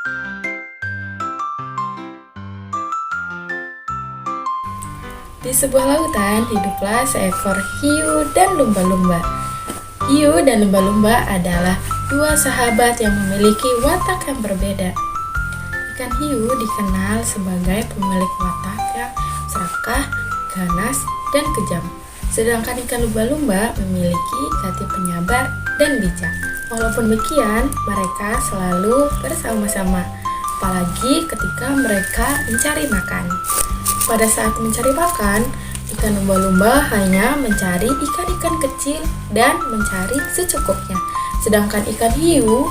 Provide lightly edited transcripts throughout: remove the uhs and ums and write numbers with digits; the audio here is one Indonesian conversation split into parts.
Di sebuah lautan hiduplah seekor hiu dan lumba-lumba. Hiu dan lumba-lumba adalah dua sahabat yang memiliki watak yang berbeda. Ikan hiu dikenal sebagai pemilik watak yang serakah, ganas, dan kejam. Sedangkan ikan lumba-lumba memiliki hati penyabar dan bijak. Walaupun demikian, mereka selalu bersama-sama, apalagi ketika mereka mencari makan. Pada saat mencari makan, ikan lumba-lumba hanya mencari ikan-ikan kecil dan mencari secukupnya. Sedangkan ikan hiu,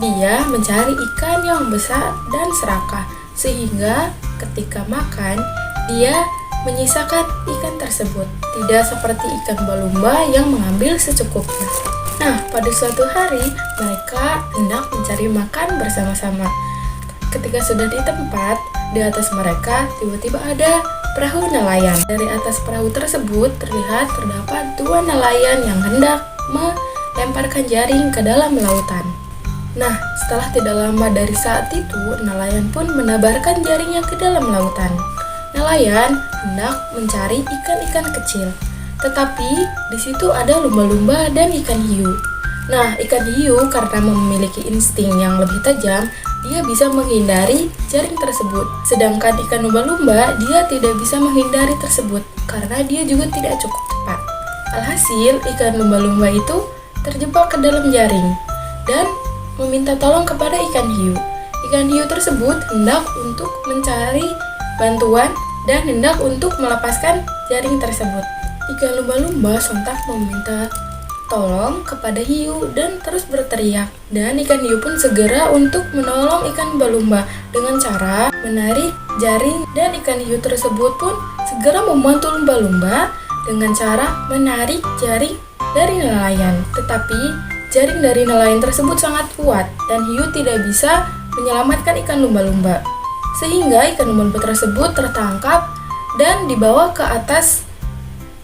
dia mencari ikan yang besar dan serakah, sehingga ketika makan, dia menyisakan ikan tersebut. Tidak seperti ikan lumba-lumba yang mengambil secukupnya. Nah, pada suatu hari, mereka hendak mencari makan bersama-sama. Ketika sudah di tempat, di atas mereka tiba-tiba ada perahu nelayan. Dari atas perahu tersebut terdapat dua nelayan yang hendak melemparkan jaring ke dalam lautan. Nah, setelah tidak lama dari saat itu, nelayan pun menebarkan jaringnya ke dalam lautan. Nelayan hendak mencari ikan-ikan kecil, tetapi di situ ada lumba-lumba dan ikan hiu. Nah, ikan hiu karena memiliki insting yang lebih tajam, dia bisa menghindari jaring tersebut. Sedangkan ikan lumba-lumba, dia tidak bisa menghindari tersebut karena dia juga tidak cukup cepat. Alhasil, ikan lumba-lumba itu terjebak ke dalam jaring dan meminta tolong kepada ikan hiu. Ikan hiu tersebut hendak untuk mencari bantuan dan hendak untuk melepaskan jaring tersebut. Ikan lumba-lumba sontak meminta tolong kepada hiu dan terus berteriak, dan ikan hiu pun segera untuk menolong ikan lumba-lumba dengan cara menarik jaring, dan ikan hiu tersebut pun segera membantu lumba-lumba dengan cara menarik jaring dari nelayan. Tetapi jaring dari nelayan tersebut sangat kuat dan hiu tidak bisa menyelamatkan ikan lumba-lumba, sehingga ikan lumba-lumba tersebut tertangkap dan dibawa ke atas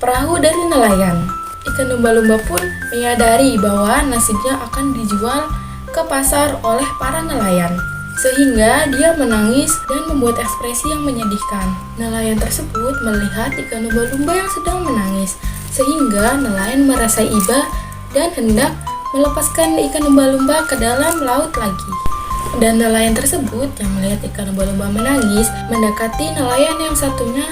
perahu dari nelayan. Ikan lumba-lumba pun menyadari bahwa nasibnya akan dijual ke pasar oleh para nelayan, sehingga dia menangis dan membuat ekspresi yang menyedihkan. Nelayan tersebut melihat ikan lumba-lumba yang sedang menangis, sehingga nelayan merasa iba dan hendak melepaskan ikan lumba-lumba ke dalam laut lagi. Dan nelayan tersebut yang melihat ikan lumba-lumba menangis mendekati nelayan yang satunya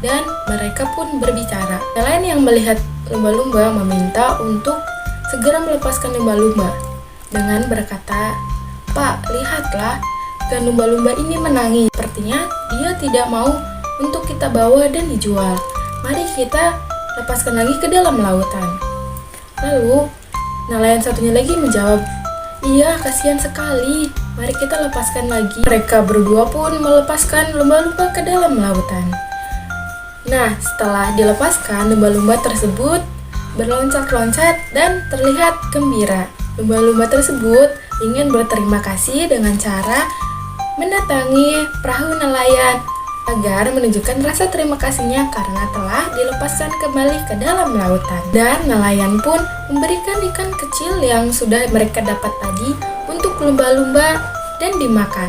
dan mereka pun berbicara. Nelayan yang melihat lumba-lumba meminta untuk segera melepaskan lumba-lumba dengan berkata, "Pak, lihatlah, ikan lumba-lumba ini menangis. Sepertinya dia tidak mau untuk kita bawa dan dijual. Mari kita lepaskan lagi ke dalam lautan." Lalu, nelayan satunya lagi menjawab, "Iya, kasihan sekali. Mari kita lepaskan lagi." Mereka berdua pun melepaskan lumba-lumba ke dalam lautan. Nah, setelah dilepaskan, lumba-lumba tersebut berloncat-loncat dan terlihat gembira. Lumba-lumba tersebut ingin berterima kasih dengan cara mendatangi perahu nelayan agar menunjukkan rasa terima kasihnya karena telah dilepaskan kembali ke dalam lautan. Dan nelayan pun memberikan ikan kecil yang sudah mereka dapat tadi untuk lumba-lumba dan dimakan.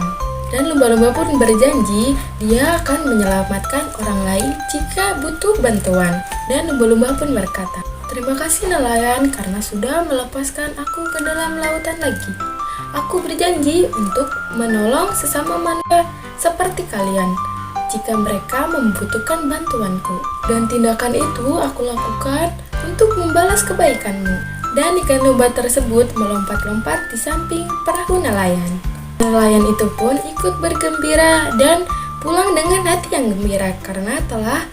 Dan lumba-lumba pun berjanji dia akan menyelamatkan orang lain jika butuh bantuan. Dan lumba-lumba pun berkata, "Terima kasih nelayan karena sudah melepaskan aku ke dalam lautan lagi. Aku berjanji untuk menolong sesama manusia seperti kalian jika mereka membutuhkan bantuanku. Dan tindakan itu aku lakukan untuk membalas kebaikanmu." Dan ikan lumba tersebut melompat-lompat di samping perahu nelayan. Nelayan itu pun ikut bergembira dan pulang dengan hati yang gembira karena telah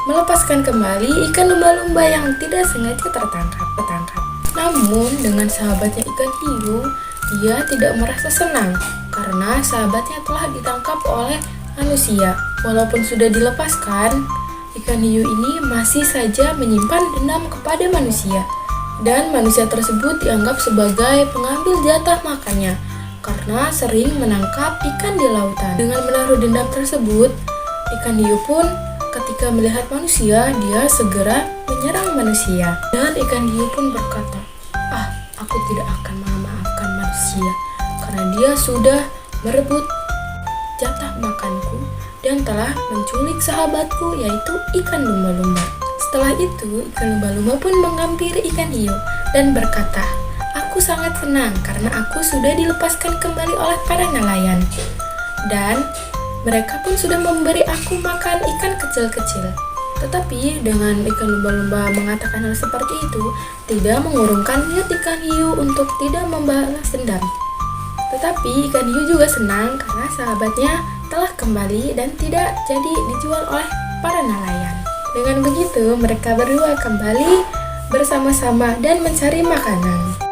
melepaskan kembali ikan lumba-lumba yang tidak sengaja tertangkap. Namun dengan sahabatnya ikan hiu, dia tidak merasa senang karena sahabatnya telah ditangkap oleh manusia. Walaupun sudah dilepaskan, ikan hiu ini masih saja menyimpan dendam kepada manusia, dan manusia tersebut dianggap sebagai pengambil jatah makannya karena sering menangkap ikan di lautan. Dengan menaruh dendam tersebut, ikan hiu pun ketika melihat manusia, dia segera menyerang manusia. Dan ikan hiu pun berkata, "Aku tidak akan memaafkan manusia karena dia sudah merebut jatah makanku dan telah menculik sahabatku yaitu ikan lumba-lumba. Setelah itu, ikan lumba-lumba pun menghampiri ikan hiu dan berkata, "Aku sangat senang karena aku sudah dilepaskan kembali oleh para nelayan. Dan mereka pun sudah memberi aku makan ikan kecil-kecil." Tetapi dengan ikan lumba-lumba mengatakan hal seperti itu, tidak mengurungkan niat ikan hiu untuk tidak membalas dendam. Tetapi ikan hiu juga senang karena sahabatnya telah kembali dan tidak jadi dijual oleh para nelayan. Dengan begitu, mereka berdua kembali bersama-sama dan mencari makanan.